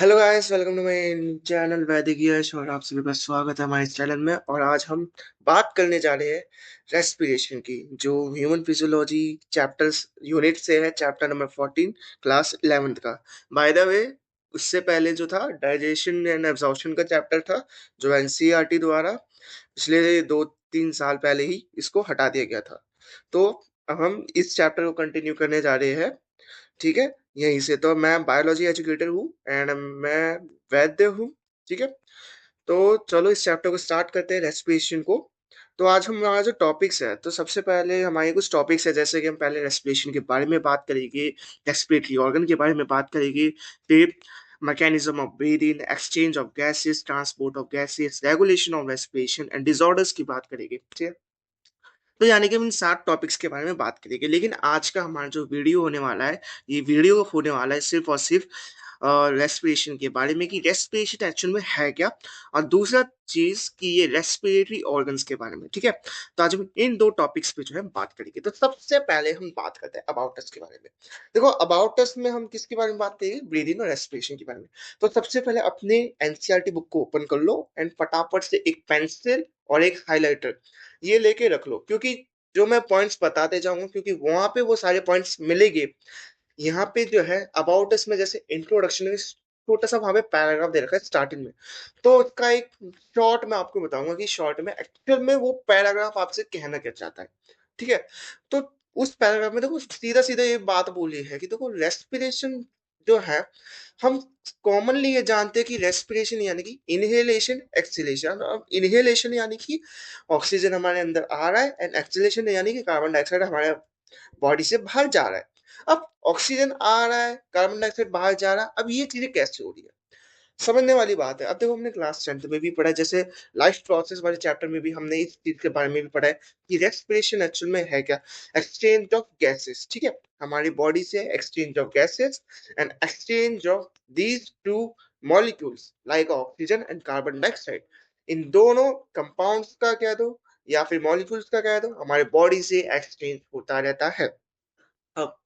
Hello guys, welcome to my channel Vaidik Yash. और आप सभी का स्वागत है हमारे इस चैनल में। और आज हम बात करने जा रहे हैं रेस्पिरेशन की, जो ह्यूमन फिजियोलॉजी चैप्टर्स यूनिट से है, चैप्टर नंबर 14, क्लास 11th का। बाय द वे, उससे पहले जो था डाइजेशन एंड एब्जॉर्प्शन का चैप्टर था, जो एनसीईआरटी द्वारा पिछले 2-3 साल पहले ही इसको हटा दिया गया था। तो अब हम इस चैप्टर को कंटिन्यू करने जा रहे हैं। ठीक है, यहीं से। तो मैं बायोलॉजी एजुकेटर हूँ एंड मैं वैद्य हूँ। ठीक है, तो चलो इस चैप्टर को स्टार्ट करते हैं, रेस्पिरेशन को। तो आज हम हमारा जो टॉपिक्स है, तो सबसे पहले हमारे कुछ टॉपिक्स है, जैसे कि हम पहले रेस्पिरेशन के बारे में बात करेंगे, रेस्पिरेटरी ऑर्गन के बारे में बात करेंगे, फिर mechanism of breathing, exchange of gases, transport of gases, regulation of respiration and disorders की बात करेंगे। ठीक है, तो यानी कि हम इन 7 टॉपिक्स के बारे में बात करेंगे। लेकिन आज का हमारा जो वीडियो होने वाला है, ये वीडियो होने वाला है सिर्फ और सिर्फ रेस्पिरेशन के बारे में, कि रेस्पिरेशन एक्चुअल में है क्या, और दूसरा चीज कि ये रेस्पिरेटरी ऑर्गन्स के बारे में। ठीक है, तो आज हम इन दो टॉपिक्स पे जो है बात करेंगे। तो सबसे पहले हम बात करते हैं अबाउट अस के बारे में। देखो, अबाउट अस में हम किसके बारे में बात करेंगे? ब्रीदिंग और रेस्पिरेशन के बारे में। तो सबसे पहले अपने एनसीईआरटी बुक को ओपन कर लो एंड फटाफट से एक पेंसिल और एक हाइलाइटर ये लेके रख लो, क्योंकि जो मैं पॉइंट्स बताते जाऊंगा, क्योंकि वहां पे वो सारे पॉइंट्स मिलेंगे। यहाँ पे जो है अबाउट अस में, जैसे इंट्रोडक्शन में छोटा सा वहां पे पैराग्राफ दे रखा है स्टार्टिंग में। तो उसका एक शॉर्ट मैं आपको बताऊंगा कि शॉर्ट में एक्चुअल में वो पैराग्राफ आपसे कहना क्या चाहता है। ठीक है, तो उस पैराग्राफ में देखो सीधा सीधा ये बात बोली है कि देखो रेस्पिरेशन जो है, हम कॉमनली ये जानते हैं कि रेस्पिरेशन यानी कि इनहेलेशन एक्सहेलेशन। अब इनहेलेशन यानी कि ऑक्सीजन हमारे अंदर आ रहा है, एंड एक्सहेलेशन यानी कि कार्बन डाइऑक्साइड हमारे बॉडी से बाहर जा रहा है। अब ऑक्सीजन आ रहा है, कार्बन डाइऑक्साइड बाहर जा रहा है, अब ये चीजें कैसे हो रही है, समझने वाली बात है। अब देखो, हमने क्लास 10th में भी पढ़ा है, जैसे लाइफ प्रोसेस वाले चैप्टर में भी हमने इस चीज के बारे में भी पढ़ा है कि रेस्पिरेशन एक्चुअल में है क्या। Exchange of gases. ठीक है, हमारी बॉडी से exchange of gases and exchange of these two molecules like oxygen and carbon dioxide, इन दोनों कंपाउंड्स का कह दो या फिर मॉलिक्यूल्स का कह दो, हमारे बॉडी से एक्सचेंज होता रहता है। अब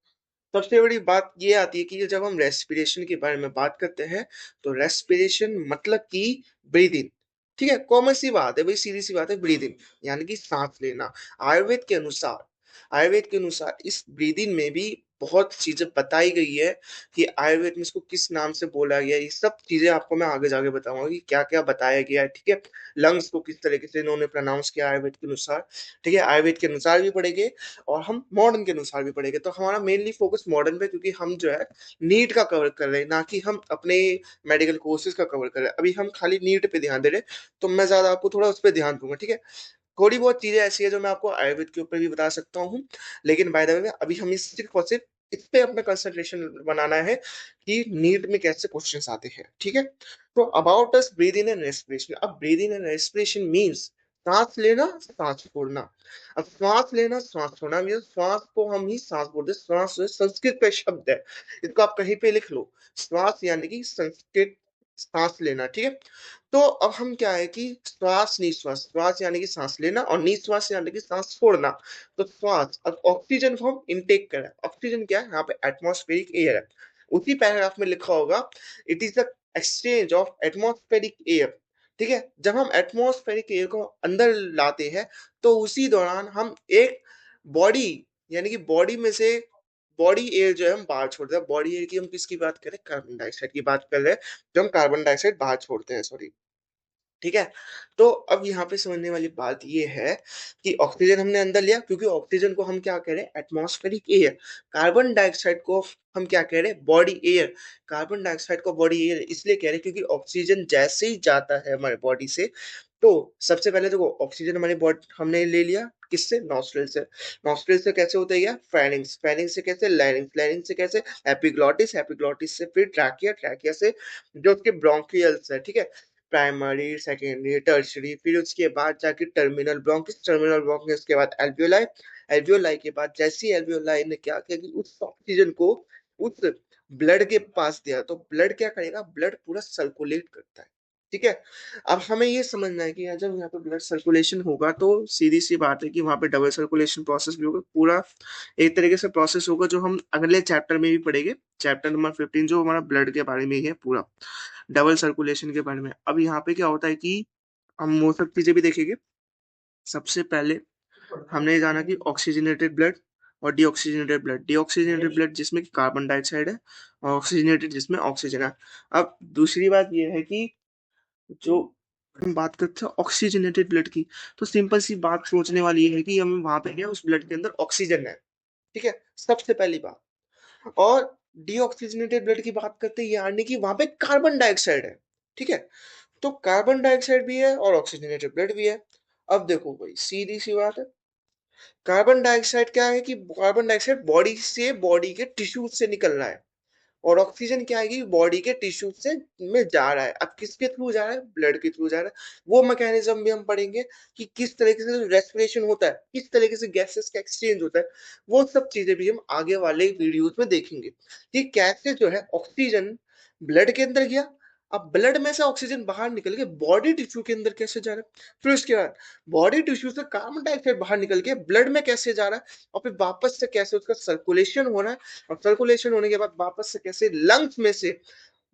सबसे बड़ी बात ये आती है कि जब हम रेस्पिरेशन के बारे में बात करते हैं, तो रेस्पिरेशन मतलब कि ब्रीदिंग। ठीक है, कॉमन सी बात है भाई, सीधी सी बात है, ब्रीदिंग यानी कि सांस लेना। आयुर्वेद के अनुसार आयुर्वेद के अनुसार इस ब्रीदिंग में भी बहुत चीजें बताई गई है कि आयुर्वेद में इसको किस नाम से बोला गया है। ये सब चीजें आपको मैं आगे जाके बताऊंगा कि क्या क्या बताया गया है। ठीक है, लंग्स को किस तरीके से इन्होंने प्रोनाउंस किया आयुर्वेद के अनुसार। ठीक है, आयुर्वेद के अनुसार भी पढ़ेंगे और हम मॉडर्न के अनुसार भी पढ़ेंगे। तो हमारा मेनली फोकस मॉडर्न पे, क्योंकि हम जो है नीट का कवर कर रहे हैं, ना कि हम अपने मेडिकल कोर्सेज का कवर कर रहे हैं। अभी हम खाली नीट पे ध्यान दे रहे हैं, तो मैं ज्यादा आपको थोड़ा उस पर ध्यान दूंगा। ठीक है, थोड़ी बहुत चीजें ऐसी है जो मैं आपको आयुर्वेद के ऊपर भी बता सकता हूँ, लेकिन बाय द वे अभी हम इस सिर्फ और सिर्फ इस पे अपना कंसंट्रेशन बनाना है कि नीट में कैसे क्वेश्चंस आते हैं। ठीक है, तो about us breathing and respiration. अब ब्रीदिंग एंड रेस्पिरेशन मींस सांस लेना, सांस छोड़ना। अब सांस लेना, सांस छोड़ना मींस श्वास को हम ही सांस बोलते हैं। श्वास जो है संस्कृत का शब्द है, इसको आप कहीं पे लिख लो। श्वास यानी कि संस्कृत सांस लेना। ठीक है, तो अब हम क्या है कि श्वास निश्वास, श्वास यानी कि सांस लेना और निश्वास यानी कि सांस छोड़ना। तो श्वास, अब ऑक्सीजन को हम इनटेक कर रहे हैं। ऑक्सीजन क्या है? यहाँ पे एटमॉस्फेरिक एयर है। उसी पैराग्राफ में लिखा होगा, it is the exchange of atmospheric air. ठीक है, जब हम एटमॉस्फेरिक एयर को अंदर लाते हैं, तो उसी दौरान हम एक बॉडी यानी कि बॉडी में से बॉडी एयर जो है हम बाहर छोड़ते हैं। बॉडी एयर की हम किसकी बात करें? कार्बन डाइऑक्साइड की बात कर रहे हैं, जो हम कार्बन डाइऑक्साइड बाहर छोड़ते हैं, सॉरी। ठीक है, तो अब यहाँ पे समझने वाली बात ये है कि ऑक्सीजन हमने अंदर लिया, क्योंकि ऑक्सीजन को हम क्या कह रहे हैं? Atmospheric air. कार्बन डाइऑक्साइड को हम क्या कह रहे हैं? Body air. कार्बन डाइऑक्साइड को बॉडी एयर इसलिए कह रहे हैं क्योंकि ऑक्सीजन जैसे ही जाता है हमारे बॉडी से, तो सबसे पहले देखो ऑक्सीजन हमारी बॉडी हमने ले लिया किससे? नॉस्ट्रिल से। नॉस्ट्रिल से कैसे होता है? या फेरिंग्स, फेरिंग्स से कैसे? लैरिंग्स, लैरिंग्स से कैसे? एपिग्लॉटिस, एपिग्लॉटिस से फिर ट्रैकिया, ट्रैकिया से जो उसके ब्रोंकियल्स है। ठीक है, प्राइमरी, सेकेंडरी, टर्शियरी, फिर उसके बाद जाके टर्मिनल ब्रोंकिस, टर्मिनल ब्रोंकिस के बाद एल्वियोलाई, एल्वियोलाई के बाद जैसी एल्वियोलाई ने क्या किया कि उस ऑक्सीजन को उस ब्लड के पास दिया, तो ब्लड क्या करेगा? ब्लड पूरा सर्कुलेट करता है। ठीक है? अब हमें ये समझना है कि जब यहाँ पे ब्लड सर्कुलेशन होगा तो सीधी-सी बात है कि वहाँ पे डबल सर्कुलेशन प्रोसेस भी होगा। पूरा एक तरीके से प्रोसेस होगा जो हम अगले चैप्टर में भी पढ़ेंगे। चैप्टर नंबर 15 जो हमारा ब्लड के बारे में ही है पूरा, डबल सर्कुलेशन के बारे में। अब यहाँ पे क्या होता है कि हम वो सब चीज़ें भी देखेंगे। सबसे पहले हमने ये जाना कि ऑक्सीजनेटेड ब्लड और डीऑक्सीजनेटेड ब्लड। डीऑक्सीजनेटेड ब्लड जिसमें कि कार्बन डाइऑक्साइड है और ऑक्सीजनेटेड जिसमें ऑक्सीजन है। अब दूसरी बात ये है कि जो हम बात करते हैं ऑक्सीजनेटेड ब्लड की, तो सिंपल सी बात सोचने वाली ये है कि हम वहां पे क्या है, उस ब्लड के अंदर ऑक्सीजन है। ठीक है, सबसे पहली बात। और डीऑक्सीजनेटेड ब्लड की बात करते हैं यानी कि वहां पे कार्बन डाइऑक्साइड है। ठीक है, तो कार्बन डाइऑक्साइड भी है और ऑक्सीजनेटेड ब्लड भी है। अब देखो भाई, सीधी सी बात है। कार्बन डाइऑक्साइड क्या है कि कार्बन डाइऑक्साइड बॉडी से, बॉडी के टिश्यू से निकल रहा है, और ऑक्सीजन क्या है कि बॉडी के टिश्यू से में जा रहा है। अब किसके थ्रू जा रहा है? ब्लड के थ्रू जा रहा है। वो मैकेनिज्म भी हम पढ़ेंगे कि किस तरीके से रेस्पिरेशन होता है, किस तरीके से गैसेस का एक्सचेंज होता है। वो सब चीजें भी हम आगे वाले वीडियोस में देखेंगे कि कैसे जो है ऑक्सीजन ब्लड के अंदर गया, अब ब्लड में से ऑक्सीजन बाहर निकल के बॉडी टिश्यू के अंदर कैसे जा रहा है, फिर उसके बाद बॉडी टिश्यू से कार्बन डाइऑक्साइड बाहर निकल के ब्लड में कैसे जा रहा है, और फिर वापस से कैसे उसका सर्कुलेशन हो रहा है, और सर्कुलेशन होने के बाद वापस से कैसे लंग्स में से,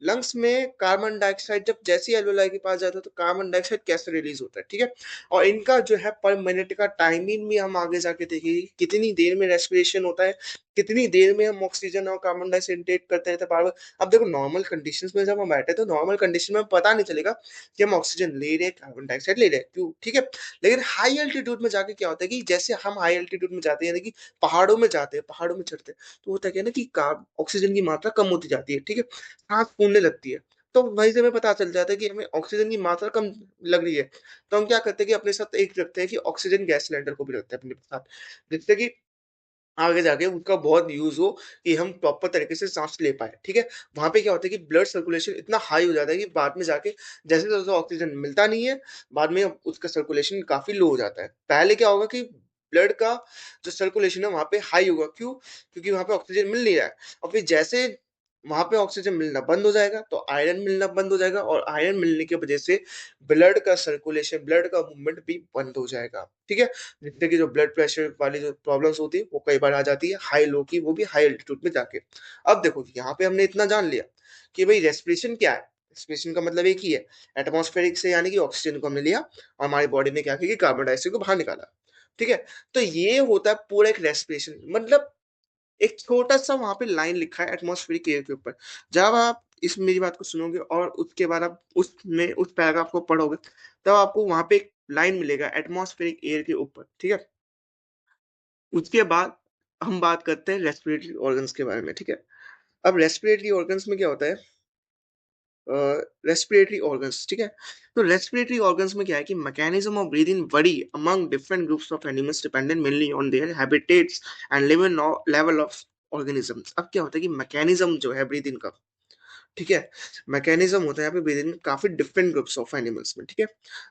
लंग्स में कार्बन डाइऑक्साइड जब जैसे ही एल्वेलाई के पास जाता है तो कार्बन डाइऑक्साइड कैसे रिलीज होता है। ठीक है, और इनका जो है पर मिनट का टाइमिंग भी हम आगे जाके देखेंगे, कितनी देर में रेस्पिरेशन होता है, कितनी देर में हम ऑक्सीजन और कार्बन डाइऑक्साइड इनटेक करते हैं बार बार। अब देखो, नॉर्मल कंडीशंस में जब हम बैठे तो नॉर्मल कंडीशन में पता नहीं चलेगा कि हम ऑक्सीजन ले रहे हैं, कार्बन डाइऑक्साइड ले रहे हैं, क्यों? ठीक है, लेकिन हाई एल्टीट्यूड में जाके क्या होता है कि जैसे हम हाई एल्टीट्यूड में जाते हैं, यानी कि पहाड़ों में जाते हैं, पहाड़ों में चढ़ते हैं, तो होता क्या है ना कि ऑक्सीजन की मात्रा कम होती जाती है। ठीक है, सांस फूलने लगती है। तो वहीं से हमें पता चल जाता है कि हमें ऑक्सीजन की मात्रा कम लग रही है। तो हम क्या करते हैं कि अपने साथ एक रखते हैं कि ऑक्सीजन गैस सिलेंडर को भी रखते हैं अपने साथ, जिससे कि आगे जाके उसका बहुत यूज हो कि हम प्रॉपर तरीके से सांस ले पाए। ठीक है, वहां पे क्या होता है कि ब्लड सर्कुलेशन इतना हाई हो जाता है कि बाद में जाके जैसे जैसे ऑक्सीजन मिलता नहीं है, बाद में उसका सर्कुलेशन काफी लो हो जाता है। पहले क्या होगा कि ब्लड का जो सर्कुलेशन है वहां पे हाई होगा, क्यों? क्योंकि वहां पे ऑक्सीजन मिल नहीं रहा है। और फिर जैसे वहां पे ऑक्सीजन मिलना बंद हो जाएगा तो आयरन मिलना बंद हो जाएगा, और आयरन मिलने की वजह से ब्लड का सर्कुलेशन, ब्लड का मूवमेंट भी बंद हो जाएगा। ठीक है, जिससे कि जो ब्लड प्रेशर वाली जो प्रॉब्लम्स होती है वो कई बार आ जाती है हाई लो की, वो भी हाई एल्टीट्यूड में जाके। अब देखो, यहाँ पे हमने इतना जान लिया कि भाई रेस्पिरेशन क्या है। रेस्पिरेशन का मतलब एक ही है, एटमॉस्फेरिक से यानी कि ऑक्सीजन को हमने लिया और हमारी बॉडी ने क्या किया कि कार्बन डाइऑक्साइड को बाहर निकाला। ठीक है, तो ये होता है पूरा एक रेस्पिरेशन। मतलब एक छोटा-सा वहाँ पे लाइन लिखा है एटमॉस्फेरिक एयर के ऊपर। जब आप इस मेरी बात को सुनोगे और उसके बाद आप उसमें उस पैराग्राफ को पढ़ोगे, तब आपको वहाँ पे एक लाइन मिलेगा एटमॉस्फेरिक एयर के ऊपर, ठीक है? उसके बाद हम बात करते हैं रेस्पिरेटरी ऑर्गन्स के बारे में, ठीक है? अब रेस्पिरेटरी ऑर्गन्स में क्या होता है, रेस्पिरेटरी ऑर्गन्स, ठीक है? तो रेस्पिरेटरी ऑर्गन्स में क्या है कि mechanism of breathing worry among different groups of animals dependent mainly on their habitats and level of organisms. अब क्या होता है कि मैकेनिज्म जो है ब्रीथिंग का, ठीक है, मैकेनिज्म होता है यहाँ पे ब्रीथिंग काफी डिफरेंट ग्रुप्स ऑफ एनिमल्स में, ठीक है,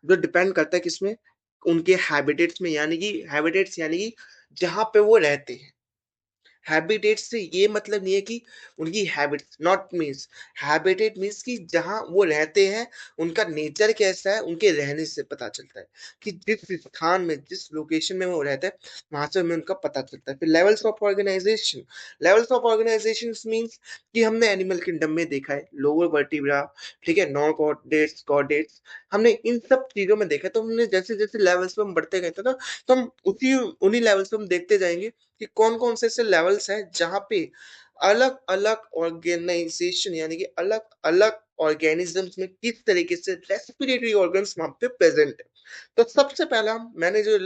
जो डिपेंड करता है किसमें, उनके हैबिटेट्स में, यानी कि हैबिटेट्स यानी कि जहाँ पे वो रहते हैं। हैबिटेट से ये मतलब नहीं है कि उनकी habits, not means, habitat means कि जहाँ वो रहते हैं, उनका नेचर कैसा है, उनके रहने से पता चलता है कि जिस स्थान में, जिस लोकेशन में वो रहता है, वहां से हमें उनका पता चलता है। फिर levels of organization, levels of organization means कि हमने एनिमल किंगडम में देखा है लोअर वर्टिब्रा, ठीक है, नॉन कॉर्डेट्स, कॉर्डेट्स, हमने इन सब चीजों में देखा है। तो हमने जैसे जैसे लेवल्स पे हम बढ़ते गए थे ना, तो हम उसी उन्हीं लेवल्स पे हम देखते जाएंगे कि कौन-कौन से ऐसे लेवल्स हैं जहाँ पे अलग-अलग ऑर्गेनाइजेशन, यानी कि अलग-अलग ऑर्गेनिजम्स में किस तरीके से रेस्पिरेटरी ऑर्गन्स वहाँ पे प्रेजेंट है। तो सबसे पहला मैंने जो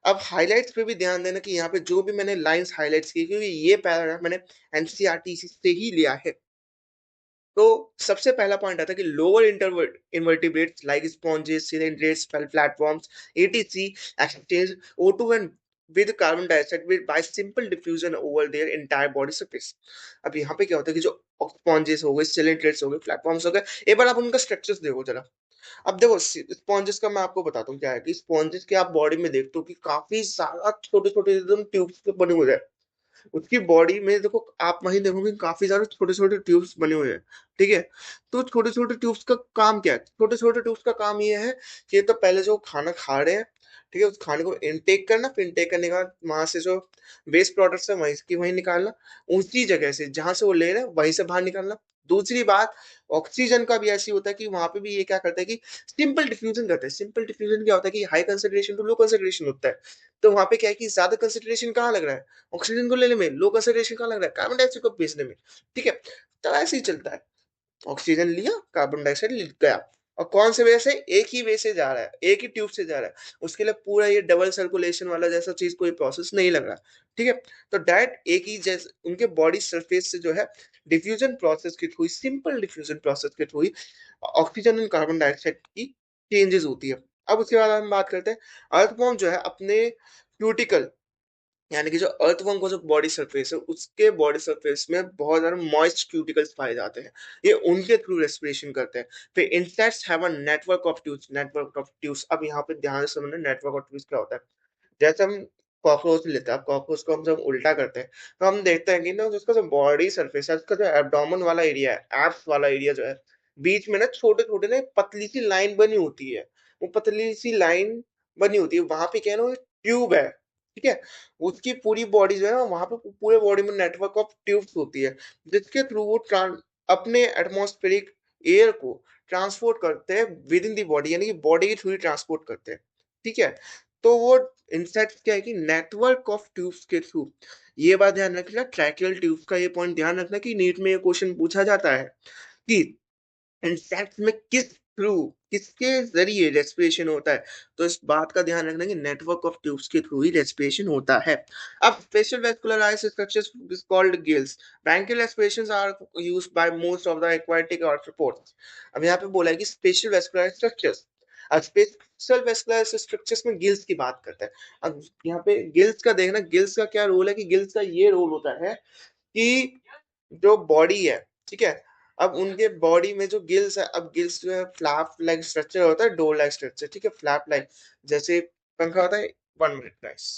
अब हाइलाइट्स पे भी ध्यान देना कि यहाँ पे जो भी मैंने लाइंस हाइलाइट्स की, क्योंकि ये पैराग्राफ मैंने एनसीईआरटी से ही लिया है। तो सबसे पहला पॉइंट आता है कि lower invertebrates like sponges, coelenterates, platforms, etc exchange O2 and with carbon dioxide with by simple diffusion over their entire body surface। अब यहाँ पे क्या होता है कि जो स्पॉन्जेस हो गए, सिलिंड्रेट्स हो गए, प्लेटफॉर्म्स हो गए, एक बार आप उनका स्ट्रक्चर्स देखो जरा। अब देखो, स्पॉन्जेस का मैं आपको बताता हूँ क्या है कि स्पॉन्जेस के आप बॉडी में देखते हो कि काफी सारा छोटे छोटे एकदम ट्यूब्स के बने हुए हैं। उसकी बॉडी में देखो, आप वहीं देखोगे काफ़ी सारे छोटे-छोटे ट्यूब्स बने हुए हैं, ठीक है? तो छोटे-छोटे ट्यूब्स का काम क्या है? छोटे-छोटे ट्यूब्स का काम ये है कि ये तो पहले जो खाना खा रहे हैं, ठीक है? उस खाने को इनटेक करना, फिर इनटेक करने के बाद वहाँ से जो वेस्ट प्रोडक्ट्स हैं वहीं की वहीं निकालना, उसी जगह से जहाँ से वो ले रहे हैं वहीं से बाहर निकालना। दूसरी बात, ऑक्सीजन का भी ऐसे ही होता है कि वहाँ पे भी ये क्या करता है कि सिंपल डिफ्यूज़न करता है। सिंपल डिफ्यूज़न क्या होता है कि high concentration to low concentration होता है। तो वहाँ पे क्या है कि ज़्यादा कंसंट्रेशन कहाँ लग रहा है? ऑक्सीजन को लेने में। लो कंसंट्रेशन कहाँ लग रहा है? कार्बन डाइऑक्साइड को भेजने में। ठीक है? तो ऐसे ही चलता है। ऑक्सीजन लिया, कार्बन डाइऑक्साइड गया। और कौन से वे से? एक ही वे से जा रहा है, एक ही ट्यूब से जा रहा है। उसके लिए पूरा ये डबल सर्कुलेशन वाला जैसा चीज़ कोई प्रोसेस नहीं लग रहा। ठीक है? तो डायरेक्ट एक ही उनके बॉडी सरफेस से जो है डिफ्यूजन प्रोसेस के थ्रू ही, सिंपल डिफ्यूजन प्रोसेस के through he oxygen and carbon dioxide की चेंजेस होती है। अब उसके बाद हम बात करते हैं, अर्थवॉर्म जो है अपने क्यूटिकल, यानी कि जो अर्थवर्म का जो बॉडी सरफेस है, उसके बॉडी सरफेस में बहुत ज़्यादा मॉइस्ट क्यूटिकल्स पाए जाते हैं। ये उनके थ्रू रेस्पिरेशन करते हैं। फिर insects have a network of tubes, network of tubes. अब यहाँ पे ध्यान से समझना नेटवर्क ऑफ ट्यूब्स क्या होता है। जैसे हम कॉकरोच लेते हैं, अब कॉकरोच को हम जब उल्टा करते हैं, तो हम देखते हैं कि ना उसका जो बॉडी सरफेस है, उसका जो एब्डोमेन वाला एरिया है, एब्स वाला एरिया जो है, बीच में ना छोटे-छोटे ना पतली सी लाइन बनी होती है। वो पतली सी लाइन बनी होती है, वहाँ पे क्या है ना, वो ट्यूब है, ठीक है? उसकी पूरी बॉडी जो है ना, वहाँ पे पूरे बॉडी में नेटवर्क ऑफ ट्यूब्स होती है, जिसके थ्रू वो अपने एटमॉस्फेरिक एयर को ट्रांसपोर्ट करते हैं विद इन द बॉडी, यानी कि बॉडी के थ्रू ही ट्रांसपोर्ट करते हैं, ठीक है? तो वो इंसेक्ट्स क्या है कि नेटवर्क ऑफ ट्यूब्स के थ्रू, ये बात ध्यान रखना, ट्रैकियल ट्यूब्स का ये पॉइंट ध्यान रखना कि नीट में ये क्वेश्चन पूछा जाता है कि इंसेक्ट्स में किसके ज़रिए रेस्पिरेशन होता है? तो इस बात का ध्यान रखना कि नेटवर्क ऑफ ट्यूब्स के थ्रू ही रेस्पिरेशन होता है। अब special vascularized structures is called gills. Bronchial aspirations are used by most of the aquatic arthropods. अब यहाँ पे बोला है कि स्पेशल vascularized structures। अब स्पेशल vascularized structures में गिल्स की बात करते हैं। अब यहाँ पे गिल्स का देखना, गिल्स का क्या रोल है कि गिल्स का ये रोल होता है कि जो बॉडी है, ठीक है? अब उनके बॉडी में जो गिल्स है, अब गिल्स जो है फ्लैप लाइक स्ट्रक्चर होता है, डोर लाइक स्ट्रक्चर, ठीक है? फ्लैप लाइक, जैसे पंखा होता है। 1 मिनट गाइस।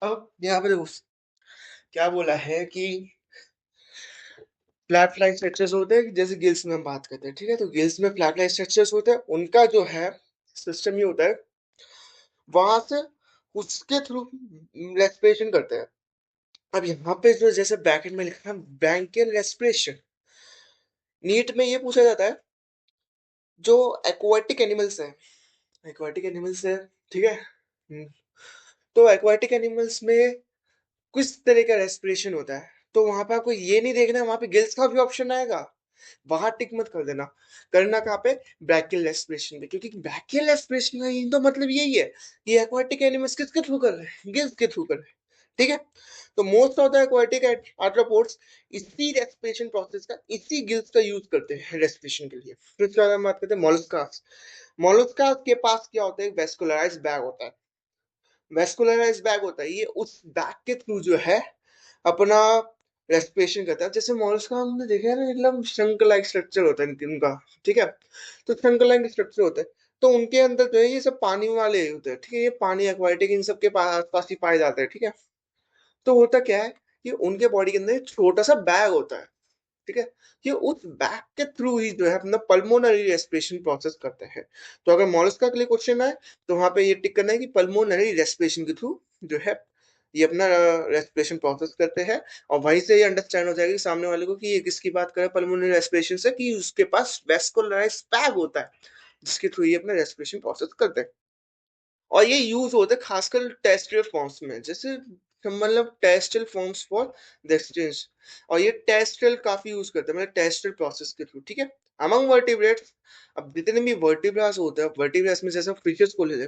अब यहाँ पे देखो क्या बोला है कि फ्लैट लाइक स्ट्रक्चर्स होते हैं, जैसे गिल्स में हम बात करते हैं, ठीक है? तो गिल्स में फ्लैट लाइक स्ट्रक्चर्स होते हैं, उनका जो है सिस्टम ये होता है, वहाँ से उसके थ्रू रेस्पिरेशन करते हैं। अब यहाँ पे जो जैसे ब्रैकेट में लिखा है ब्रैंकियल रेस्पिरेशन, नीट में ये पूछा जाता है, जो एक्वाटिक एनिमल्स हैं, एक्वाटिक एनिमल्स है, ठीक है? तो एक्वाटिक एनिमल्स में किस तरह का रेस्पिरेशन होता है, तो वहां पे आपको ये नहीं देखना है, वहां पे गिल्स का भी ऑप्शन आएगा, वहां टिक मत कर देना। करना कहाँ पे? ब्रैकियल रेस्पिरेशन पे, क्योंकि ब्रैकियल रेस्पिरेशन का ये तो मतलब यही है कि एक्वाटिक एनिमल्स किसके थ्रू कर रहे हैं? गिल्स के थ्रू कर रहे हैं। ठीक है। तो most of the aquatic arthropods इसी रेस्पिरेशन प्रोसेस का, इसी गिल्स का यूज करते हैं रेस्पिरेशन के लिए। फिर उसके बाद हम बात करते हैं मोलस्कास। मोलस्कास के पास क्या होता है? वेस्कुलराइज बैग होता है। वेस्कुलराइज बैग होता है, ये उस बैग के थ्रू जो है अपना रेस्पिरेशन करता है। जैसे मॉलस्का हमने देखा है ना, मतलब शंख लाइक स्ट्रक्चर होता है उनका। ठीक है। तो शंख लाइक स्ट्रक्चर होता है, तो उनके अंदर जो है ये सब पानी वाले होते हैं। ठीक है, ये पानी एक्वाटिक इन सब के पास पास ही पाए जाते हैं। ठीक है। तो होता क्या है कि उनके बॉडी के अंदर एक छोटा सा बैग होता है। ठीक है। ये उस बैग के थ्रू ही जो है अपना पल्मोनरी रेस्पिरेशन प्रोसेस करते हैं। तो अगर मॉलस्का के लिए क्वेश्चन आए तो वहां पे ये टिक करना है कि पल्मोनरी रेस्पिरेशन के थ्रू जो है ये अपना रेस्पिरेशन प्रोसेस करते हैं। और वहीं से ये अंडरस्टैंड हो जाएगा कि सामने वाले को कि ये किसकी बात करे पल्मोनरी रेस्पिरेशन से, कि उसके पास वेस्कुलराइज बैग होता है जिसके थ्रू ये अपना रेस्पिरेशन प्रोसेस करते हैं। और ये यूज होता है खासकर टेरेस्ट्रियल फॉर्म्स में, जैसे मतलब terrestrial forms for the exchange. और ये टेरेस्ट्रियल काफी यूज करते हैं, मतलब टेरेस्ट्रियल प्रोसेस के थ्रू। ठीक है। अमंग वर्टिब्रेट्स, अब जितने भी वर्टिब्रास होते हैं, वर्टिब्रास में जैसे फिशेस को ले लें,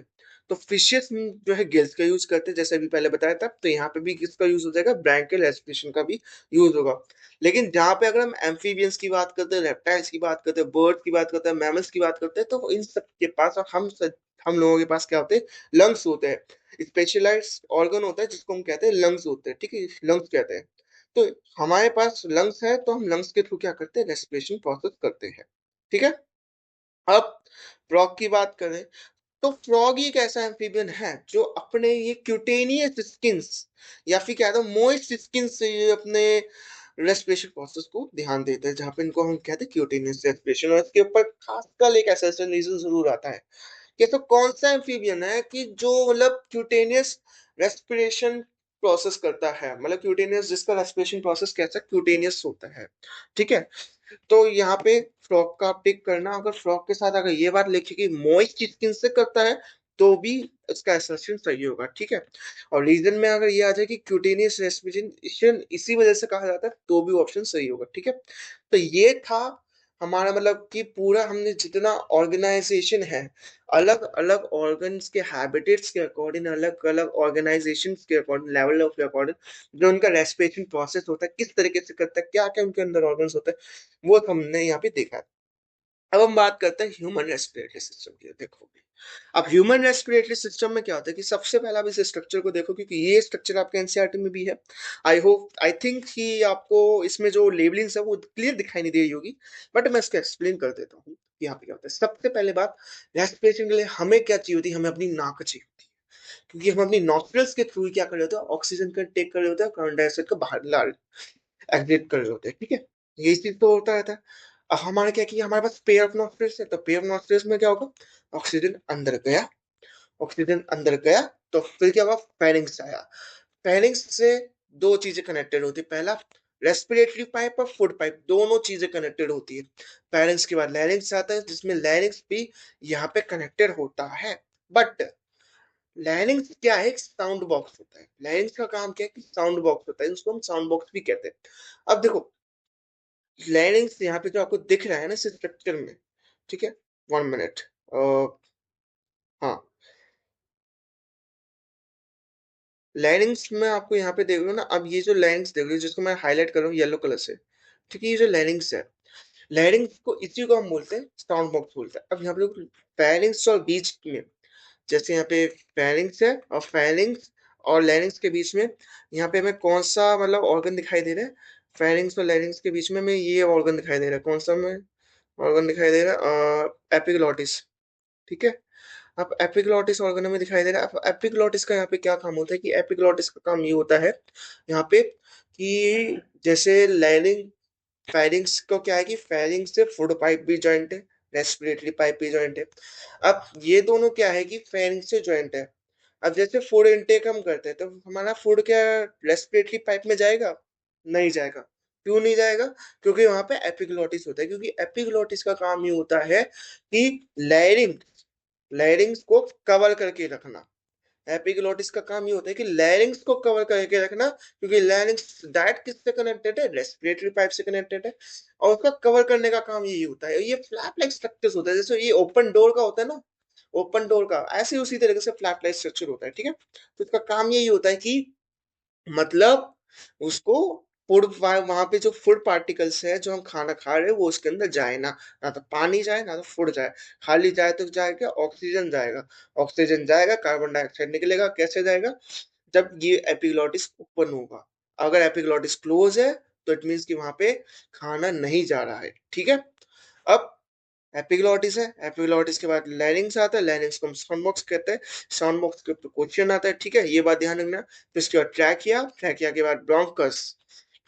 तो फिशेस जो है गिल्स का यूज करते हैं, जैसे अभी पहले बताया था। तो यहाँ पे भी किसका यूज हो जाएगा? ब्रैंकियल रेस्पिरेशन का भी यूज होगा। लेकिन जहां पे अगर हम एम्फीबियंस की बात करते हैं, रेप्टाइल्स की बात करते हैं, बर्ड की बात करते हैं, मैमल्स की बात करते हैं, तो इन सब के पास, और हम लोगों के पास क्या होते हैं? लंग्स होते हैं। स्पेशलाइज्ड ऑर्गन होता है जिसको हम कहते हैं लंग्स होते हैं। ठीक है, लंग्स कहते हैं। तो हमारे पास लंग्स है, तो हम लंग्स के थ्रू क्या करते हैं? रेस्पिरेशन प्रोसेस करते हैं। ठीक है। अब फ्रॉग की बात करें, तो फ्रॉग ही एक ऐसा एम्फीबियन है जो अपने ये क्यूटेनियस स्किन्स या फिर क्या कहते हैं मोइस्ट स्किन से ये अपने रेस्पिरेशन प्रोसेस को ध्यान देते हैं, जहां पे इनको हम कहते हैं क्यूटेनियस रेस्पिरेशन। और इसके ऊपर खासकर एक ऐसा रीजन जरूर आता है कि तो कौन सा एम्फीबियन है कि जो मतलब क्यूटेनियस रेस्पिरेशन प्रोसेस करता है, मतलब क्यूटेनियस जिसका रेस्पिरेशन प्रोसेस कैसा क्यूटेनियस होता है। ठीक है। तो यहाँ पे फ्रॉक का आप टिक करना, अगर फ्रॉक के साथ अगर ये बात लिखी कि मॉइस्ट स्किन से करता है तो भी इसका असर्शन सही होगा। ठीक है। और रीजन में अगर ये आ जाए कि क्यूटेनियस रेस्पिरेशन इसी वजह से कहा जाता है तो भी ऑप्शन सही होगा। ठीक है। तो ये था हमारा मतलब कि पूरा हमने जितना ऑर्गेनाइजेशन है, अलग अलग ऑर्गन्स के हैबिटेट्स के अकॉर्डिंग, अलग अलग ऑर्गेनाइजेशन के अकॉर्डिंग, लेवल ऑफ के अकॉर्डिंग जो उनका रेस्पिरेशन प्रोसेस होता है किस तरीके से करता है, क्या क्या उनके अंदर ऑर्गन्स होते हैं, वो हमने यहाँ पे देखा है। अब हम बात करते हैं ह्यूमन रेस्पिरेटरी सिस्टम की। देखो अब ह्यूमन रेस्पिरेटरी सिस्टम में क्या होता है कि सबसे पहला आप इस स्ट्रक्चर को देखो, क्योंकि ये स्ट्रक्चर आपके एनसीईआरटी में भी है। आई थिंक कि आपको इसमें जो लेबलिंग्स है वो क्लियर दिखाई नहीं दे रही होगी, बट मैं इसको एक्सप्लेन कर देता हूँ कि यहाँ पे क्या होता है। सबसे पहले बात, रेस्पिरेशन के लिए हमें क्या चाहिए होती है? हमें अपनी नाक चाहिए होती है, क्योंकि हम अपनी नॉस्ट्रल्स के थ्रू क्या कर रहे होते हैं? ऑक्सीजन का टेक कर रहे होते हैं, कार्बन डाइऑक्साइड को बाहर ला एग्जिट कर रहे होते हैं। ठीक है। यही चीज तो होता रहता है। अब हमारे क्या किया, हमारे पास पेयर ऑफ नॉस्ट्रल्स है, तो पेयर ऑफ नॉस्ट्रल्स में क्या होगा? ऑक्सीजन अंदर गया, ऑक्सीजन अंदर गया, तो फिर क्या होगा? फेरिंग्स आया। फेरिंग्स से दो चीजें कनेक्टेड होती है। पहला, रेस्पिरेटरी पाइप और फूड पाइप, दोनों चीजें कनेक्टेड होती है। फेरिंग्स के बाद लैरिंग्स आता है, जिसमें लैरिंग्स भी यहाँ पे कनेक्टेड होता है। बट लैरिंग्स क्या है? एक साउंड बॉक्स होता है। लैरिंग्स का काम क्या है? कि साउंड बॉक्स होता है, उसको हम साउंड बॉक्स भी कहते हैं। अब देखो, लैरिंग्स यहाँ पे जो आपको दिख रहा है ना इस स्ट्रक्चर में, ठीक है, 1 मिनट। हाँ, लैरिंग्स में आपको यहाँ पे देख रहे हो ना, अब ये जो लैरिंग्स देख रहे हो जिसको मैं हाईलाइट कर रहा हूँ येलो कलर से, ठीक है, ये जो लैरिंग्स है, लैरिंग्स को इसी को हम बोलते हैं साउंड बॉक्स बोलते हैं। अब यहाँ पे फेरिंग्स और बीच में, जैसे यहाँ पे फेरिंग्स है और फेरिंग्स और लैरिंग्स के बीच में, यहाँ पे हमें कौन सा मतलब ऑर्गन दिखाई दे रहा है? फेरिंग्स और लैरिंग्स के बीच में हमें ये ऑर्गन दिखाई दे रहा है। कौन सा में ऑर्गन दिखाई दे रहा है? एपिग्लॉटिस। ठीक है। अब एपिग्लॉटिस ऑर्गन में दिखाई दे रहा है। अब एपिग्लॉटिस का यहाँ पे क्या काम होता है? कि एपिग्लॉटिस का काम ये होता है यहाँ पे कि जैसे लाइनिंग, फेरिंग्स को क्या है कि फेरिंग्स से फूड पाइप भी जॉइंट है, रेस्पिरेटरी पाइप भी जॉइंट है। अब ये दोनों क्या है कि फेरिंग्स से जॉइंट है। अब जैसे फूड इनटेक हम करते हैं तो हमारा फूड क्या रेस्पिरेटरी पाइप में जाएगा? नहीं जाएगा। क्यों नहीं जाएगा? क्योंकि वहां पे एपिग्लॉटिस होता है, क्योंकि एपिग्लॉटिस का काम ये होता है कि लेयरिंग, लेयरिंग्स को कवर करके रखना। एपिग्लोटिस का काम ये होता है कि लैरिंग्स को कवर करके रखना, क्योंकि लैरिंग्स डायरेक्ट किससे कनेक्टेड है, रेस्पिरेटरी पाइप से कनेक्टेड है, और उसका कवर करने का काम यही होता है। ये फ्लैप लाइक स्ट्रक्चर्स होता है, जैसे ये ओपन डोर का होता है ना, ओपन डोर का ऐसे ही उसी तरीके से फ्लैप लाइक स्ट्रक्चर होता है, ठीक है। तो इसका काम यही होता है कि मतलब उसको फूड, वहां पे जो फूड पार्टिकल्स है जो हम खाना खा रहे हैं वो उसके अंदर जाए ना, ना तो पानी जाए ना तो फूड जाए। खाली जाए तो जाएगा ऑक्सीजन जाएगा, ऑक्सीजन जाएगा कार्बन डाइऑक्साइड निकलेगा। कैसे जाएगा, जब ये एपिग्लोटिस ओपन होगा। अगर एपिग्लोटिस क्लोज है तो इट मीन्स कि वहां पे खाना नहीं जा रहा है, ठीक है। अब एपिग्लोटिस है, एपिग्लोटिस के बाद लैरिंग्स आता है, लैरिंग्स को हम साउंड बॉक्स कहते हैं, साउंड बॉक्स के ऊपर क्वेश्चन आता है, ठीक है, ये बात ध्यान रखना। फिर इसके बाद ट्रैकिया, ट्रैकिया के बाद ब्रोंकस,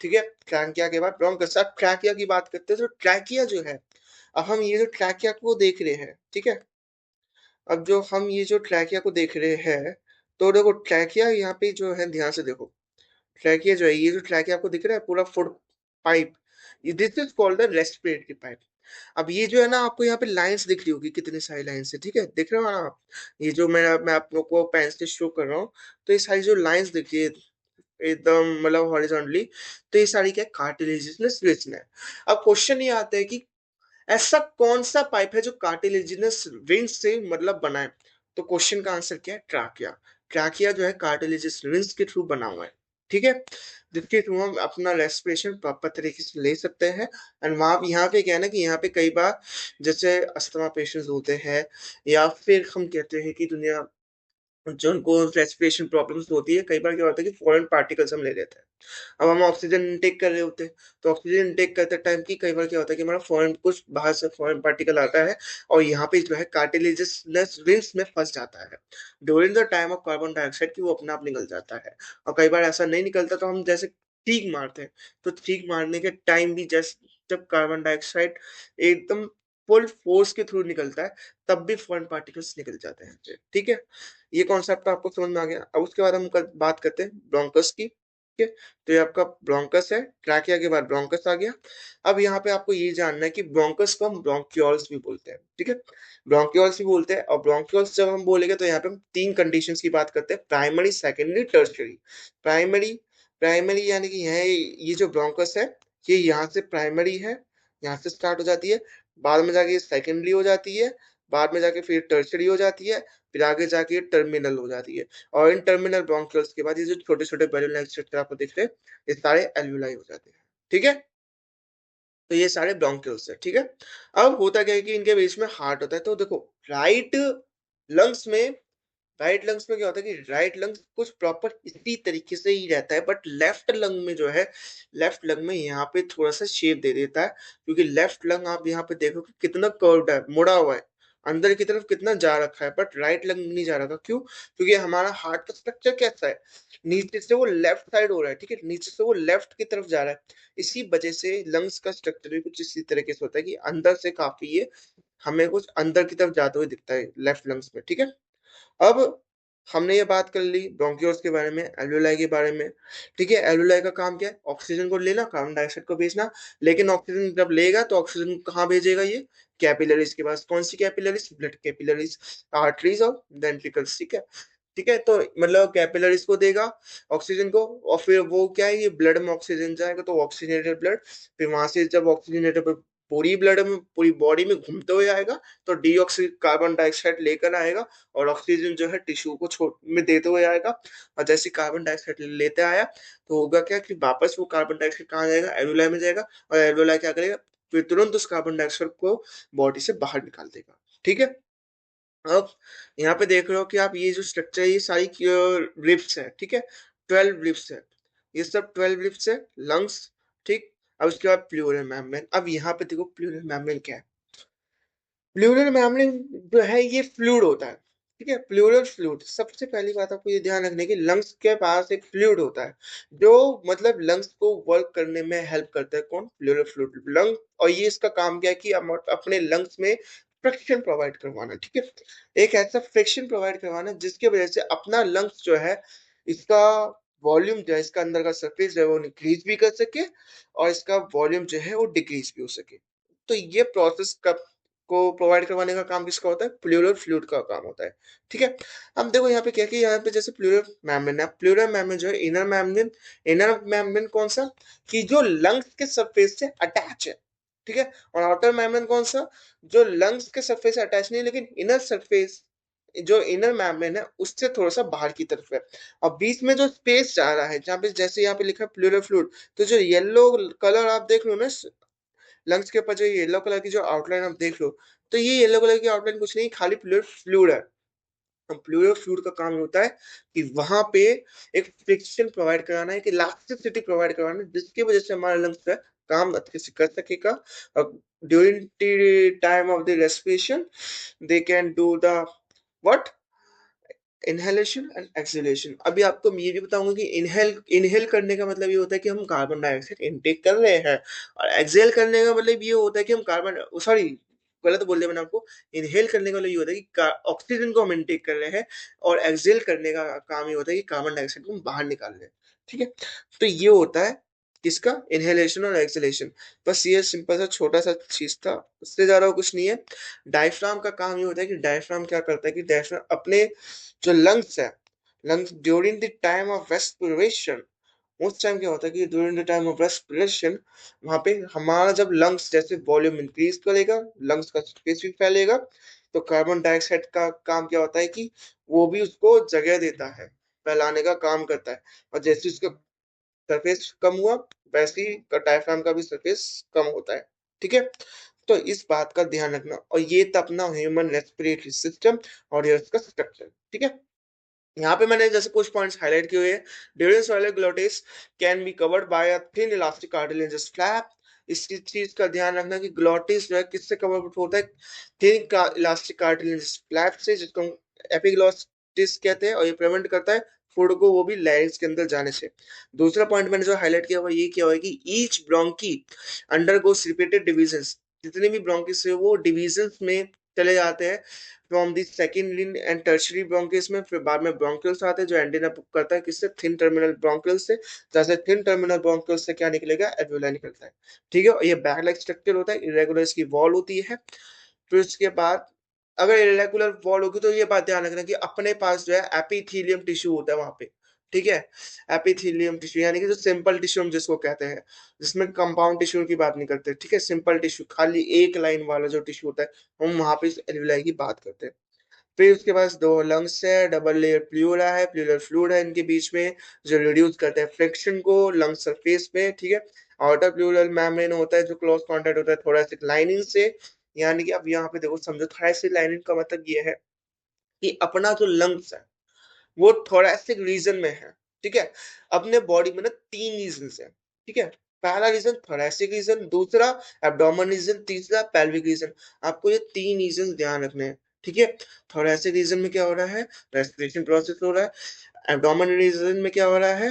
ठीक है, ट्रैकिया के बाद ब्रोंकस। अब ट्रैकिया की बात करते हैं तो ट्रैकिया जो है, अब हम ये जो ट्रैकिया को देख रहे हैं, ठीक है, अब जो हम ये जो ट्रैकिया को देख रहे हैं, तो देखो ट्रैकिया यहाँ पे जो है ध्यान से देखो, ट्रैकिया जो है, ये जो ट्रैकिया आपको दिख रहा है पूरा food pipe, this is called the respiratory pipe. अब ये जो है ना, आपको यहाँ पे लाइंस दिख रही होगी, कितनी सारी लाइंस है, ठीक है, देख रहे हो ना आप, ये जो मैं आप लोग को पेन से शो कर रहा हूँ, तो ये सारी जो लाइंस दिख रही है एकदम मतलब हॉरिजॉन्टली, तो ये सारी क्या कार्टिलेजिनस वेजिन है। अब क्वेश्चन ये आता है कि ऐसा कौन सा पाइप है जो कार्टिलेजिनस वेन्स से मतलब बना है, तो क्वेश्चन का आंसर क्या है, ट्राकिया। ट्राकिया जो है कार्टिलेजिनस वेन्स के थ्रू बना हुआ है, ठीक है, जिसके थ्रू हम अपना रेस्पिरेशन प्रॉपर तरीके से ले सकते हैं। एंड वहां यहाँ पे क्या है ना कि यहाँ पे कई बार जैसे अस्थमा पेशेंट्स होते हैं, या फिर हम कहते हैं कि दुनिया जो उनको रेस्पिरेशन प्रॉब्लम्स होती है, कई बार क्या होता है कि फॉरेन पार्टिकल्स हम ले लेते हैं। अब हम ऑक्सीजन इनटेक कर रहे होते हैं, तो ऑक्सीजन इनटेक करते टाइम की कई बार क्या होता है कि हमारा फॉरेन कुछ बाहर से फॉरेन पार्टिकल आता है, और यहाँ पे जो है कार्टिलेजिनस वेन्स में फंस जाता है during the time of carbon dioxide, की वो अपने आप निकल जाता है। और कई बार ऐसा नहीं निकलता तो हम जैसे चीख मारते हैं, तो चीख मारने के टाइम भी जैसे जब कार्बन डाइऑक्साइड एकदम फुल फोर्स के थ्रू निकलता है, तब भी फॉरेन पार्टिकल्स निकल जाते हैं, ठीक है। ये कॉन्सेप्ट आपको समझ में आ गया। अब उसके बाद हम बात करते हैं ब्रोंकस की, ठीक है। तो ये आपका ब्रोंकस है, ट्रैकिया के बाद ब्रोंकस आ गया। अब यहाँ पे आपको ये जानना है कि ब्रोंकस को हम ब्रोंक्यूल्स भी बोलते हैं, ठीक है, ब्रोंक्यूल्स भी बोलते हैं। और ब्रोंक्यूल्स जब हम बोलेंगे तो यहाँ पे हम तीन कंडीशंस की बात करते हैं, primary, secondary, tertiary. Primary, primary यानी कि है ये जो ब्रोंकस है, ये यहाँ से प्राइमरी है, यहाँ से स्टार्ट हो जाती है, बाद में जाके सेकेंडरी हो जाती है, बाद में जाके फिर टर्शियरी हो जाती है, फिर आगे जाके ये टर्मिनल हो जाती है। और इन टर्मिनल ब्रोंक्यूल्स के बाद ये जो छोटे-छोटे बैलून लाइक स्ट्रक्चर आपको दिख रहे हैं, ये सारे एल्वियोलाई हो जाते हैं, ठीक है। तो ये सारे ब्रोंक्यूल्स है, ठीक है। अब होता क्या है कि इनके बीच में हार्ट होता है, तो देखो राइट लंग्स में, राइट लंग्स में क्या होता है कि राइट लंग्स कुछ प्रॉपर इसी तरीके से ही रहता है, बट लेफ्ट लंग में जो है, लेफ्ट लंग में यहाँ पे थोड़ा सा शेप दे देता है, क्योंकि लेफ्ट लंग आप यहाँ पे देखो कि कितना कर्व्ड है, मुड़ा हुआ है, अंदर की तरफ कितना जा रखा है, बट राइट लंग नहीं जा रखा, क्यों, क्योंकि हमारा हार्ट का स्ट्रक्चर कैसा है, नीचे से वो लेफ्ट साइड हो रहा है, ठीक है, नीचे से वो लेफ्ट की तरफ जा रहा है। इसी वजह से लंग्स का स्ट्रक्चर भी कुछ इसी तरीके से होता है कि अंदर से काफी ये हमें कुछ अंदर की तरफ जाते हुए दिखता है लेफ्ट लंग्स में, ठीक है। अब हमने ये बात कर ली ब्रोंक्यूल्स के बारे में, एल्वियोलाई के बारे में, ठीक है। एल्वियोलाई का काम क्या है, ऑक्सीजन को लेना, कार्बन डाइऑक्साइड को भेजना। लेकिन ऑक्सीजन जब लेगा तो ऑक्सीजन कहाँ भेजेगा, ये कैपिलरीज के पास। कौन सी कैपिलरीज, ब्लड कैपिलरीज, आर्टरीज और वेंट्रिकल्स, ठीक है, ठीक है। तो मतलब कैपिलरीज को देगा ऑक्सीजन को, और फिर वो क्या है, ये ब्लड में ऑक्सीजन जाएगा तो ऑक्सीजनेटेड ब्लड, फिर वहां से जब ऑक्सीजनेटेड पूरी ब्लड में, पूरी बॉडी में घूमते हुए आएगा, तो डीऑक्सी कार्बन डाइऑक्साइड लेकर आएगा, और ऑक्सीजन जो है टिश्यू को छोड़ में देते हुए आएगा। और जैसे कार्बन डाइऑक्साइड लेते आया तो होगा क्या कि वापस वो कार्बन डाइऑक्साइड कहाँ जाएगा, एल्वियोलाई में जाएगा, और एल्वियोलाई क्या करेगा, फिर तुरंत उस कार्बन डाइऑक्साइड को बॉडी से बाहर निकाल देगा, ठीक है। अब यहाँ पे देख रहे हो कि आप ये जो स्ट्रक्चर है, ये सारी रिब्स है, ठीक है, 12 रिब्स है, ये सब 12 रिब्स है, लंग्स, ठीक। अब उसके बाद प्लूरल मेम्ब्रेन। अब यहाँ पे देखो प्लूरल मेम्ब्रेन क्या है, प्लूरल मेम्ब्रेन जो है ये फ्लूइड होता है, ठीक है, प्लूरल फ्लूइड। सबसे पहली बात आपको ये ध्यान रखने की, लंग्स के पास एक फ्लूइड होता है जो मतलब लंग्स को वर्क करने में हेल्प करता है, कौन, प्लूरल फ्लूइड लंग। और ये इसका काम क्या है कि अपने लंग्स में फ्रिक्शन प्रोवाइड करवाना, ठीक है, एक ऐसा फ्रिक्शन प्रोवाइड करवाना जिसकी वजह से अपना लंग्स जो है, इसका वॉल्यूम जो है, इसका अंदर का सरफेस जो है वो इंक्रीज भी कर सके, और इसका वॉल्यूम जो है वो डिक्रीज भी हो सके। तो ये प्रोसेस कब को प्रोवाइड करवाने का काम किसका होता है? प्लूरल फ्लूइड का काम होता है। ठीक है? अब देखो यहाँ पे क्या है कि यहाँ पे जैसे प्लूरल मेम्ब्रेन है, प्लूरल मेम्ब्रेन जो है इनर मेम्ब्रेन कौन-सा? कि जो लंग्स के सरफेस से अटैच है। ठीक है? और आउटर मेम्ब्रेन कौन-सा? जो लंग्स के सरफेस से अटैच नहीं है लेकिन इनर सरफेस जो इनर मेम्ब्रेन है उससे थोड़ा-सा बाहर की तरफ है। और बीच में जो स्पेस जा रहा है, जहाँ पे जैसे यहाँ पे लिखा है प्लूरल फ्लूइड, तो जो येलो कलर आप देख रहे हो ना लंग्स के ऊपर जो येलो कलर की जो आउटलाइन आप देख लो, तो ये येलो कलर की आउटलाइन कुछ नहीं खाली प्लूइड फ्लूइड है। अब प्लूइड फ्लूइड का काम होता है कि वहाँ पे एक फ्रिक्शन प्रोवाइड कराना है, एक इलास्टिसिटी प्रोवाइड कराना है, जिसकी वजह से हमारा लंग्स जो है काम अच्छे से कर सकेगा। और during the time of the respiration they can do the what? Inhalation and exhalation. अभी आपको मैं ये भी बताऊंगा कि इनहेल करने का मतलब ये होता है कि हम कार्बन डाइऑक्साइड इनटेक कर रहे हैं, और एक्सहेल करने का मतलब ये होता है कि हम कार्बन सॉरी गलत बोल दिया मैंने आपको। इनहेल करने का मतलब ये होता है कि ऑक्सीजन को हम इनटेक कर रहे हैं, और एक्सहेल करने का काम ये होता है कि कार्बन डाइऑक्साइड को हम बाहर निकाल रहे हैं। ठीक है? तो ये होता है किसका? इनहेलेशन और एक्सहेलेशन। बस ये सिंपल सा छोटा सा चीज था, उससे ज्यादा कुछ नहीं है। डायफ्राम का काम ये होता है कि डायफ्राम क्या करता है कि डायफ्राम अपने जो लंग्स है, lungs during the time of respiration, उस टाइम क्या होता है कि during the time of respiration वहां पे हमारा जब लंग्स जैसे वॉल्यूम इंक्रीज करेगा, लंग्स का स्पेस भी फैलेगा, तो कार्बन डाइऑक्साइड का काम क्या होता है कि वो भी उसको जगह देता है, फैलाने का काम करता है। और जैसे उसका सरफेस कम हुआ, वैसे ही डायफ्राम का भी सरफेस कम होता है। ठीक है? तो इस बात का ध्यान रखना, और ये था अपना ह्यूमन रेस्पिरेटरी सिस्टम और ये उसका स्ट्रक्चर। ठीक है? यहाँ पे मैंने जैसे कुछ पॉइंट्स हाइलाइट किए हुए हैं। During swallow glottis can be covered by a thin elastic cartilaginous flap. इस चीज का ध्यान रखना कि ग्लोटिस जो है किससे कवर होता है? थिन का इलास्टिक कार्टिलेजिनस फ्लैप से, जिसको हम एपिग्लोटिस कहते हैं, और ये प्रिवेंट करता है फूड को वो भी लैरिंक्स के अंदर जाने से। दूसरा पॉइंट मैंने जो हाईलाइट किया हुआ ये क्या हुआ कि each bronchi undergoes repeated divisions. जितने भी ब्रोंकिस है वो डिविजन्स में चले जाते हैं from the secondary and tertiary bronchi में। फिर बाद में ब्रोंकियल्स आते हैं जो एंडिंग अप करता है किससे? थिन टर्मिनल ब्रोंकियल से। जैसे थिन टर्मिनल ब्रोंकियल से क्या निकलेगा? एल्वेओलाई निकलता है। ठीक है? और ये बैग लाइक स्ट्रक्चर होता है, इरेगुलर इसकी वॉल होती है। फिर उसके बाद अगर इरेगुलर वॉल होगी तो ये बात ध्यान रखना कि अपने पास जो है एपिथेलियम टिश्यू होता है वहां पे। ठीक है? एपिथेलियम टिश्यू यानी कि जो सिंपल टिश्यू हम जिसको कहते हैं, जिसमें कंपाउंड टिश्यू की बात नहीं करते। ठीक है? सिंपल टिश्यू खाली एक लाइन वाला जो टिश्यू होता है हम वहां पे एल्वेओलाई की बात करते हैं। फिर उसके पास दो लंग्स है, डबल लेयर प्लूरा है, प्लूरल फ्लूइड है इनके बीच में, जो रिड्यूस करते हैं फ्रिक्शन को लंग सरफेस पे। ठीक है? आउटर प्लूरल मेम्ब्रेन होता है जो क्लोज कांटेक्ट होता है थोरेसिक लाइनिंग से। यानी कि अब यहाँ पे देखो समझो, थोरेसिक लाइनिंग का मतलब ये है कि अपना जो लंग्स है वो थोरेसिक रीजन में है। ठीक है? अपने बॉडी में ना 3 रीजंस है। ठीक है? पहला रीजन थोरेसिक रीजन, दूसरा एब्डोमेन रीजन, तीसरा पेल्विक रीजन। आपको ये 3 रीजन ध्यान रखने हैं। ठीक है? थोरेसिक रीजन में क्या हो रहा है? रेस्पिरेशन प्रोसेस हो रहा है। एब्डोमेन रीजन में क्या हो रहा है?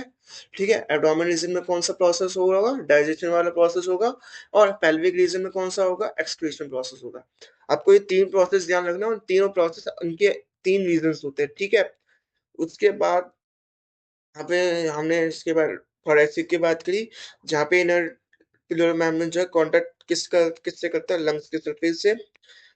ठीक है? एब्डोमेन रीजन में कौन सा प्रोसेस होगा? डाइजेशन वाला प्रोसेस होगा। और पेल्विक रीजन में कौन सा होगा? एक्सक्रीशन प्रोसेस होगा। आपको ये 3 प्रोसेस ध्यान रखना है, और तीनों प्रोसेस उनके 3 रीजंस होते हैं। ठीक है? उसके बाद यहाँ पे हमने इसके बाद थोरेसिक की बात करी, जहाँ पे इनर प्लूरल मेम्ब्रेन जो है कांटेक्ट किससे करता है? लंग्स के सरफेस से।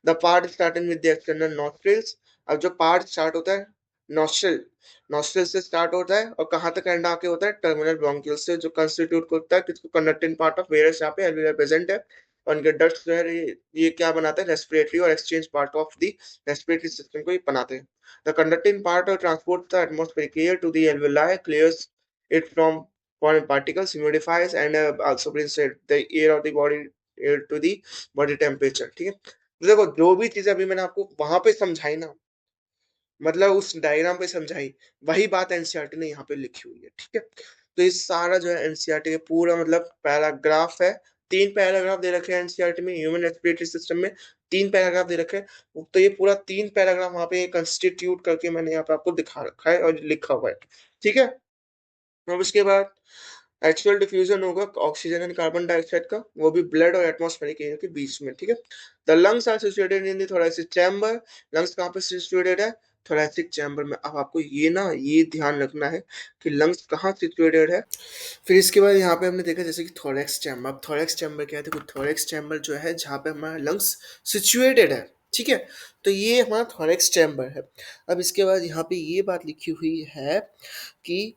The part starting with the external nostrils. अब जो पार्ट स्टार्ट होता है नॉस्ट्रिल, नॉस्ट्रिल से स्टार्ट होता है और कहाँ तक एंड आके होता है? टर्मिनल ब्रोंकियल से, जो कंस्टिट्यूट करता है किसको? कंडक्टिंग पार्ट ऑफ वेरस यहाँ पे एल्वेओलाई प्रेजेंट है। और इनके डक्ट्स जो है ये क्या बनाता है? रेस्पिरेटरी और exchange part of the respiratory system को ये बनाते हैं। The conducting part transports the atmospheric air to the alveoli, clears it from foreign particles, humidifies, and also brings the air of the body air to the body temperature. ठीक है? तो देखो जो भी चीजें अभी मैंने आपको वहां पे समझाई ना, मतलब उस डायग्राम पे समझाई, वही बात एनसीईआरटी ने यहाँ पे लिखी हुई है। ठीक है? तो ये सारा जो है एनसीईआरटी का पूरा मतलब पैराग्राफ है। 3 पैराग्राफ दे रखे हैं एनसीईआरटी में, ह्यूमन रेस्पिरेटरी सिस्टम में 3 पैराग्राफ दे रखे हैं। तो ये पूरा 3 पैराग्राफ वहाँ पे कंस्टिट्यूट करके मैंने यहाँ पे आपको दिखा रखा है और लिखा हुआ है। ठीक है? अब इसके बाद एक्चुअल डिफ्यूजन होगा ऑक्सीजन एंड कार्बन डाइऑक्साइड का, वो भी ब्लड और एटमॉस्फेरिक एयर के बीच में। ठीक है? The lungs are situated in the thoracic chamber. Lungs कहाँ पे सिचुएटेड है? थोरैसिक चैम्बर में। अब आपको ये ध्यान रखना है कि लंग्स कहाँ सिचुएटेड है। फिर इसके बाद यहाँ पे हमने देखा जैसे कि थोरैक्स चैम्बर। अब थोरैक्स चैम्बर क्या है? देखो थोरैक्स चैम्बर जो है जहाँ पे हमारा लंग्स सिचुएटेड है, ठीक है? तो ये हमारा थोरैक्स चैम्बर है। अब इसके बाद यहाँ पे ये बात लिखी हुई है कि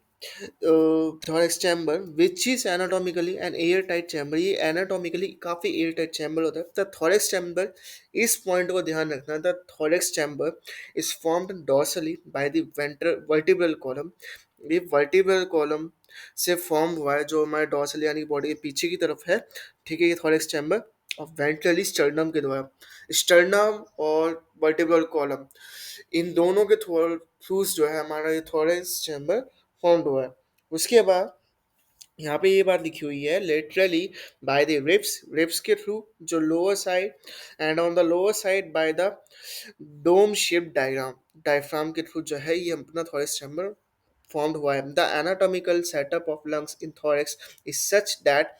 thorax chamber which is anatomically an airtight chamber। ये एनाटॉमिकली काफी एयरटाइट चैम्बर होता है। द थोरैक्स चैम्बर, इस पॉइंट को ध्यान रखना, the thorax chamber is formed dorsally by the vertebral column. ये वर्टिब्रल कॉलम से फॉर्म हुआ है जो हमारे डॉर्सल यानी बॉडी के पीछे की तरफ है, ठीक है? ये थोरैक्स चैम्बर और वेंट्रली स्टर्नम के द्वारा, स्टर्नम और वर्टिब्रल कॉलम इन दोनों के थ्रूज जो है हमारा ये थोरैक्स चैम्बर फॉर्म्ड हुआ है। उसके बाद यहाँ पे ये बात लिखी हुई है laterally by the ribs, ribs के थ्रू जो lower side, and on the lower side by the dome shape diagram, diaphragm के थ्रू जो है ये अपना थोरैक्स चैम्बर formed हुआ है। The anatomical setup of lungs in thorax is such that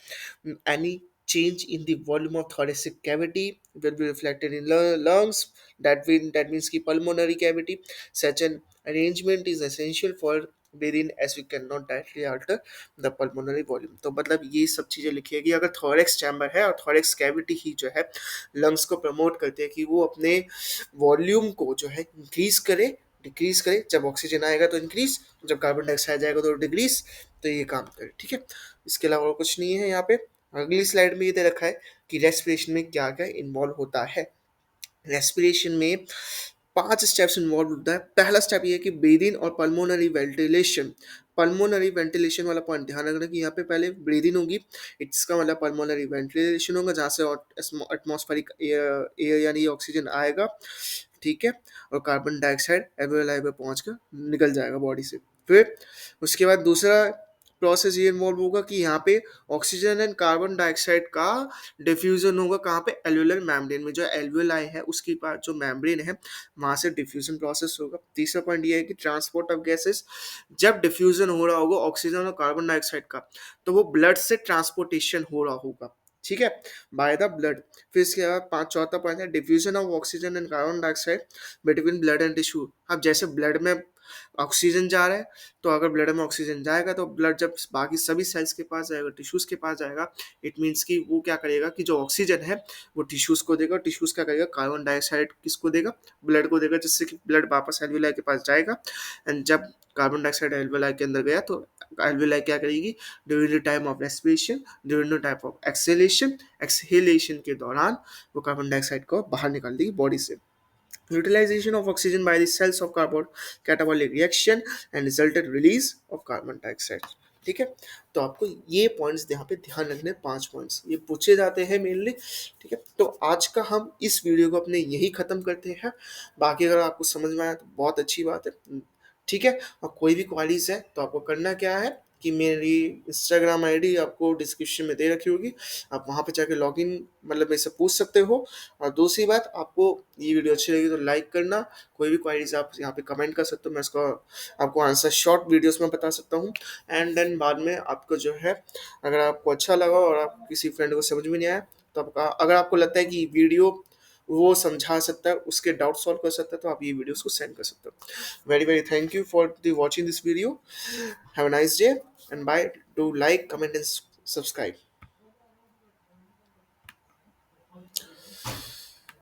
any change in the volume of thoracic cavity will be reflected in lungs. That means कि pulmonary cavity. Such an arrangement is essential for breathing as we cannot directly alter the pulmonary volume। तो मतलब ये सब चीज़ें लिखी है कि अगर थॉरेक्स चैम्बर है और थॉरेक्स कैविटी ही जो है लंग्स को प्रमोट करते हैं कि वो अपने वॉल्यूम को जो है इंक्रीज करे, डिक्रीज करे। जब ऑक्सीजन आएगा तो इंक्रीज, जब कार्बन डाइऑक्साइड जाएगा तो डिक्रीज। तो ये काम करे, ठीक है? इसके अलावा और कुछ नहीं है यहाँ पे। अगली स्लाइड में ये दे रखा है कि रेस्पिरेशन में क्या क्या इन्वॉल्व होता है। रेस्पिरेशन में 5 स्टेप्स इन्वॉल्व होता है। पहला स्टेप ये है कि ब्रीदिंग और पल्मोनरी वेंटिलेशन। पल्मोनरी वेंटिलेशन वाला पॉइंट ध्यान रखना कि यहाँ पे पहले ब्रीदिंग होगी, इसका मतलब पल्मोनरी वेंटिलेशन होगा जहाँ से एटमॉस्फेरिक एयर यानी ऑक्सीजन आएगा, ठीक है? और कार्बन डाइऑक्साइड एल्वेओलाई पे पहुँच कर निकल जाएगा बॉडी से। फिर उसके बाद दूसरा प्रोसेस ये इन्वॉल्व होगा कि यहाँ पे ऑक्सीजन एंड कार्बन डाइऑक्साइड का डिफ्यूजन होगा कहाँ पे? एल्वेलर मेम्ब्रेन में। जो एल्वेलाई है उसके पास जो मेम्ब्रेन है वहाँ से डिफ्यूजन प्रोसेस होगा। तीसरा पॉइंट ये है कि ट्रांसपोर्ट ऑफ गैसेस, जब डिफ्यूजन हो रहा होगा ऑक्सीजन और कार्बन डाइऑक्साइड का तो वो ब्लड से ट्रांसपोर्टेशन हो रहा होगा, ठीक है? By the blood. फिर इसके बाद चौथा पॉइंट है diffusion of oxygen and carbon dioxide between blood and tissue. अब जैसे ब्लड में ऑक्सीजन जा रहा है तो अगर ब्लड में ऑक्सीजन जाएगा तो ब्लड जब बाकी सभी सेल्स के पास जाएगा, टिश्यूज के पास जाएगा, इट मीन्स कि वो क्या करेगा कि जो ऑक्सीजन है वो टिश्यूज को देगा, टिश्यूज क्या करेगा? कार्बन डाइऑक्साइड किसको देगा? ब्लड को देगा, जिससे कि ब्लड वापस एल्वेलाई के पास जाएगा। एंड जब कार्बन डाइऑक्साइड एल्वेलाई के अंदर गया तो एल्वेलाई क्या करेगी? During the time of respiration, during the type of exhalation के दौरान वो कार्बन डाइऑक्साइड को बाहर निकाल देगी बॉडी से। Utilization of oxygen by the cells of carbon catabolic reaction and resulted release of carbon dioxide। ठीक है? तो आपको ये पॉइंट्स यहाँ पे ध्यान रखने, 5 पॉइंट्स ये पूछे जाते हैं मेनली, ठीक है? तो आज का हम इस वीडियो को अपने यही खत्म करते हैं। बाकी अगर आपको समझ में आया तो बहुत अच्छी बात है, ठीक है? और कोई भी क्वारीज है तो आपको करना क्या है कि मेरी इंस्टाग्राम आईडी आपको डिस्क्रिप्शन में दे रखी होगी, आप वहाँ पे जाके लॉगिन मतलब मेरे से पूछ सकते हो। और दूसरी बात, आपको ये वीडियो अच्छी लगी तो लाइक करना। कोई भी क्वारीज आप यहाँ पे कमेंट कर सकते हो, मैं इसका आपको आंसर शॉर्ट वीडियोस में बता सकता हूँ। एंड देन बाद में आपको जो है अगर आपको अच्छा लगा और आप किसी फ्रेंड को समझ में नहीं आया तो आपका, अगर आपको लगता है कि वीडियो वो समझा सकता है, उसके डाउट सॉल्व कर सकता है, तो आप ये वीडियोस को सेंड कर सकते हो। Very very thank you for the watching this video. Have a nice day and bye. Do like, comment and subscribe.